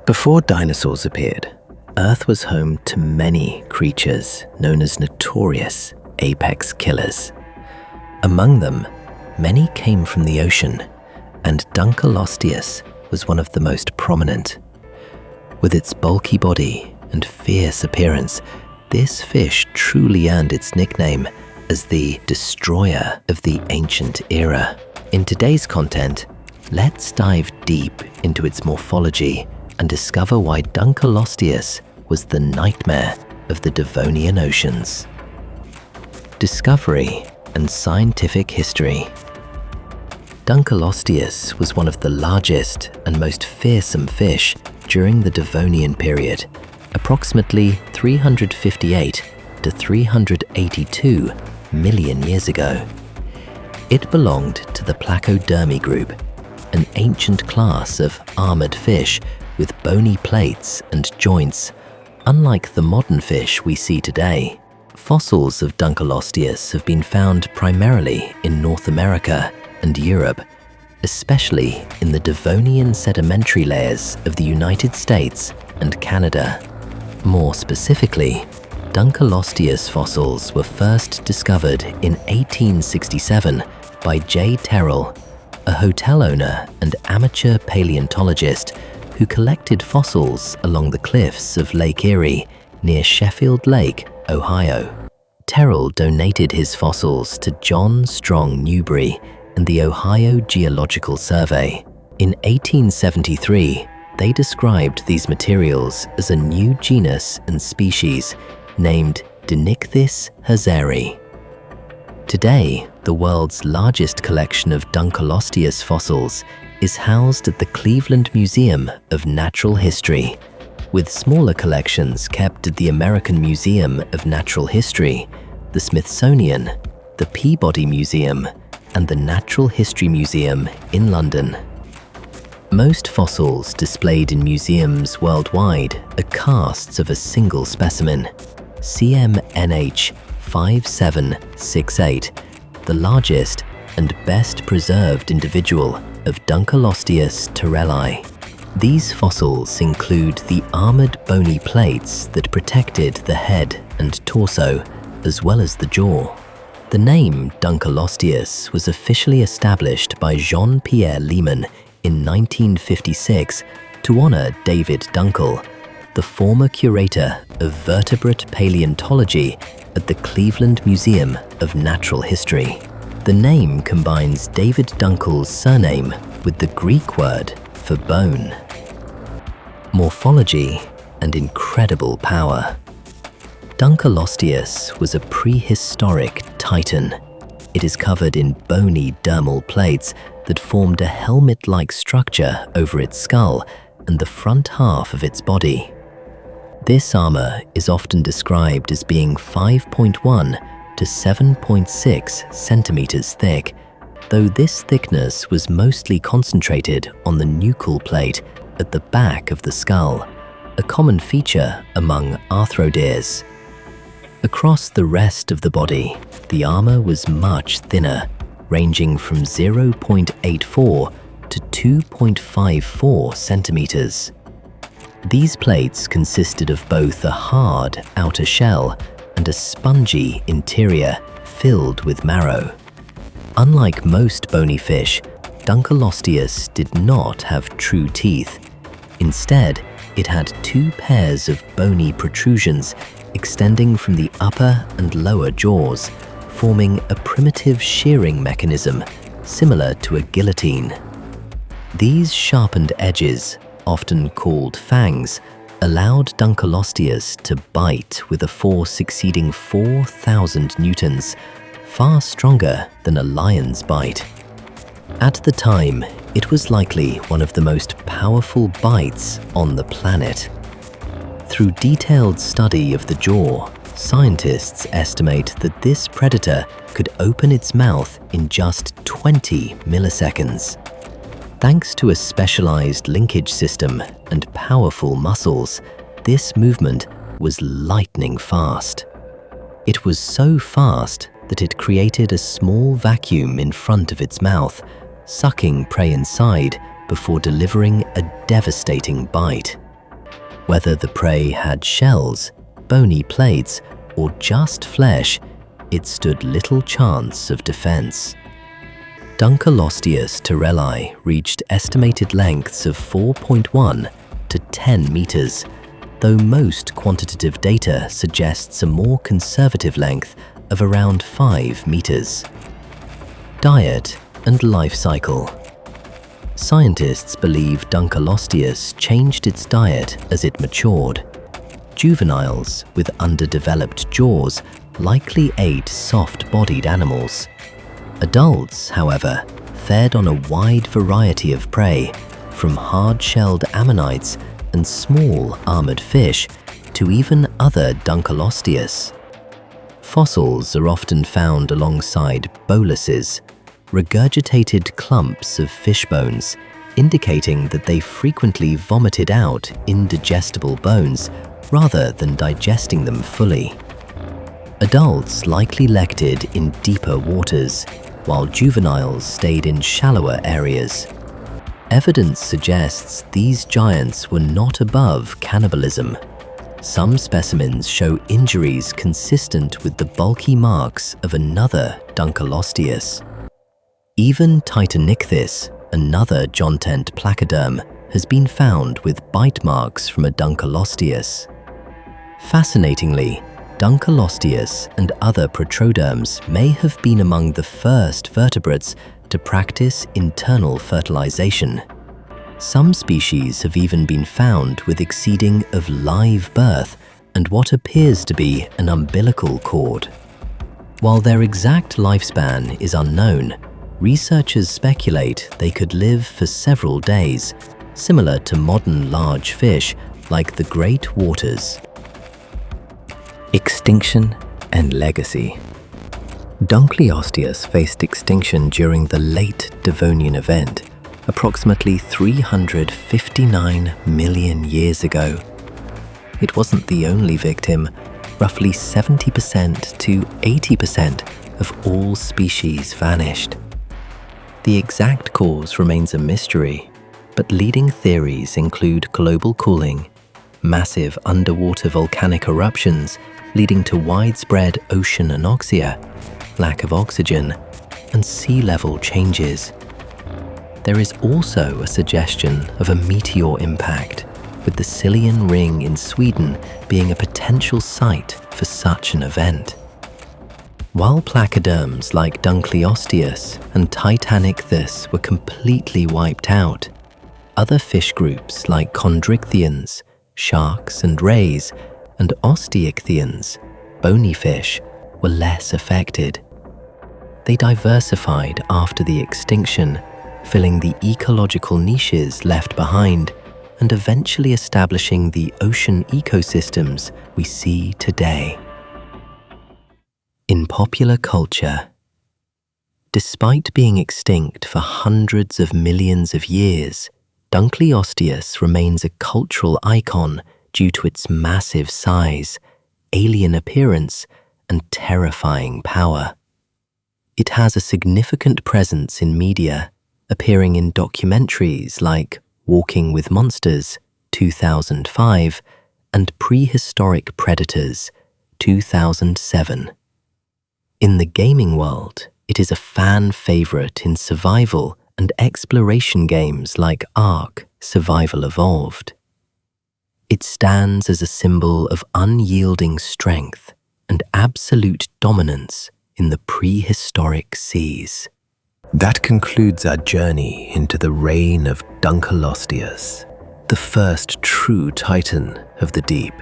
Before dinosaurs appeared, Earth was home to many creatures known as notorious apex killers. Among them, many came from the ocean, and Dunkleosteus was one of the most prominent. With its bulky body and fierce appearance, this fish truly earned its nickname as the destroyer of the ancient era. In today's content, let's dive deep into its morphology and discover why Dunkleosteus was the nightmare of the Devonian oceans. Discovery and scientific history. Dunkleosteus was one of the largest and most fearsome fish during the Devonian period, approximately 358 to 382 million years ago. It belonged to the placoderm group, an ancient class of armored fish with bony plates and joints, unlike the modern fish we see today. Fossils of Dunkleosteus have been found primarily in North America and Europe, especially in the Devonian sedimentary layers of the United States and Canada. More specifically, Dunkleosteus fossils were first discovered in 1867 by J. Terrell, a hotel owner and amateur paleontologist who collected fossils along the cliffs of Lake Erie near Sheffield Lake, Ohio. Terrell donated his fossils to John Strong Newberry and the Ohio Geological Survey. In 1873, they described these materials as a new genus and species named Dinichthys hazeri. Today, the world's largest collection of Dunkleosteus fossils is housed at the Cleveland Museum of Natural History, with smaller collections kept at the American Museum of Natural History, the Smithsonian, the Peabody Museum, and the Natural History Museum in London. Most fossils displayed in museums worldwide are casts of a single specimen, CMNH 5768, the largest and best preserved individual of Dunkleosteus terrelli. These fossils include the armored bony plates that protected the head and torso, as well as the jaw. The name Dunkleosteus was officially established by Jean-Pierre Lehmann in 1956 to honor David Dunkel, the former curator of vertebrate paleontology at the Cleveland Museum of Natural History. The name combines David Dunkel's surname with the Greek word for bone. Morphology and incredible power. Dunkleosteus was a prehistoric titan. It is covered in bony dermal plates that formed a helmet-like structure over its skull and the front half of its body. This armor is often described as being 5.1 to 7.6 centimeters thick, though this thickness was mostly concentrated on the nuchal plate at the back of the skull, a common feature among arthrodeers. Across the rest of the body, the armor was much thinner, ranging from 0.84 to 2.54 centimeters. These plates consisted of both a hard outer shell and a spongy interior filled with marrow. Unlike most bony fish, Dunkleosteus did not have true teeth. Instead, it had two pairs of bony protrusions extending from the upper and lower jaws, forming a primitive shearing mechanism similar to a guillotine. These sharpened edges, often called fangs, allowed Dunkleosteus to bite with a force exceeding 4,000 newtons, far stronger than a lion's bite. At the time, it was likely one of the most powerful bites on the planet. Through detailed study of the jaw, scientists estimate that this predator could open its mouth in just 20 milliseconds. Thanks to a specialized linkage system and powerful muscles, this movement was lightning fast. It was so fast that it created a small vacuum in front of its mouth, sucking prey inside before delivering a devastating bite. Whether the prey had shells, bony plates, or just flesh, it stood little chance of defense. Dunkleosteus terrelli reached estimated lengths of 4.1 to 10 meters, though most quantitative data suggests a more conservative length of around 5 meters. Diet and life cycle. Scientists believe Dunkleosteus changed its diet as it matured. Juveniles with underdeveloped jaws likely ate soft-bodied animals. Adults, however, fed on a wide variety of prey, from hard-shelled ammonites and small armored fish to even other Dunkleosteus. Fossils are often found alongside boluses, regurgitated clumps of fish bones, indicating that they frequently vomited out indigestible bones rather than digesting them fully. Adults likely lected in deeper waters, while juveniles stayed in shallower areas. Evidence suggests these giants were not above cannibalism. Some specimens show injuries consistent with the bulky marks of another Dunkleosteus. Even Titanichthys, another jontent placoderm, has been found with bite marks from a Dunkleosteus. Fascinatingly, Dunkleosteus and other protroderms may have been among the first vertebrates to practice internal fertilization. Some species have even been found with exceeding of live birth and what appears to be an umbilical cord. While their exact lifespan is unknown, researchers speculate they could live for several days, similar to modern large fish like the great waters. Extinction and legacy. Dunkleosteus faced extinction during the late Devonian event, approximately 359 million years ago. It wasn't the only victim. Roughly 70% to 80% of all species vanished. The exact cause remains a mystery, but leading theories include global cooling, massive underwater volcanic eruptions leading to widespread ocean anoxia, lack of oxygen, and sea level changes. There is also a suggestion of a meteor impact, with the Silurian ring in Sweden being a potential site for such an event. While placoderms like Dunkleosteus and Titanichthys were completely wiped out, other fish groups like chondrichthyans, sharks and rays, and osteichthyans, bony fish, were less affected. They diversified after the extinction, filling the ecological niches left behind and eventually establishing the ocean ecosystems we see today. In popular culture, despite being extinct for hundreds of millions of years, Dunkleosteus remains a cultural icon due to its massive size, alien appearance, and terrifying power. It has a significant presence in media, appearing in documentaries like Walking with Monsters, 2005, and Prehistoric Predators, 2007. In the gaming world, it is a fan favorite in survival and exploration games like Ark: Survival Evolved. It stands as a symbol of unyielding strength and absolute dominance in the prehistoric seas. That concludes our journey into the reign of Dunkleosteus, the first true titan of the deep.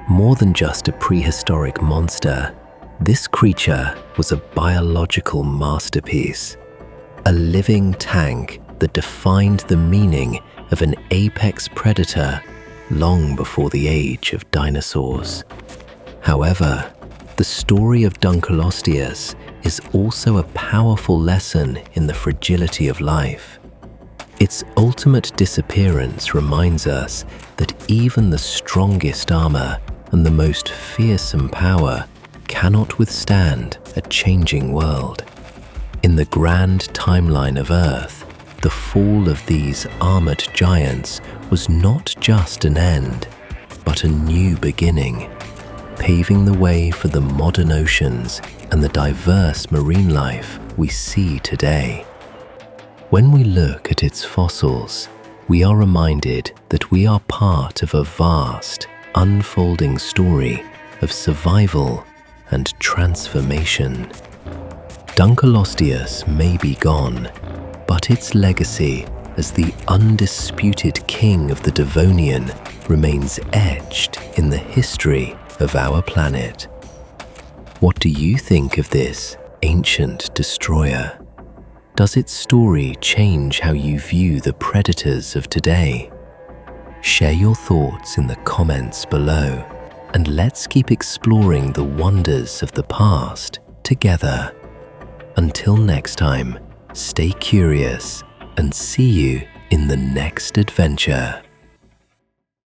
More than just a prehistoric monster, this creature was a biological masterpiece, a living tank that defined the meaning of an apex predator long before the age of dinosaurs. However, the story of Dunkleosteus is also a powerful lesson in the fragility of life. Its ultimate disappearance reminds us that even the strongest armor and the most fearsome power cannot withstand a changing world. In the grand timeline of Earth, the fall of these armored giants was not just an end, but a new beginning, paving the way for the modern oceans and the diverse marine life we see today. When we look at its fossils, we are reminded that we are part of a vast, unfolding story of survival and transformation. Dunkleosteus may be gone, but its legacy as the undisputed king of the Devonian remains etched in the history of our planet. What do you think of this ancient destroyer? Does its story change how you view the predators of today? Share your thoughts in the comments below, and let's keep exploring the wonders of the past together. Until next time, stay curious and see you in the next adventure.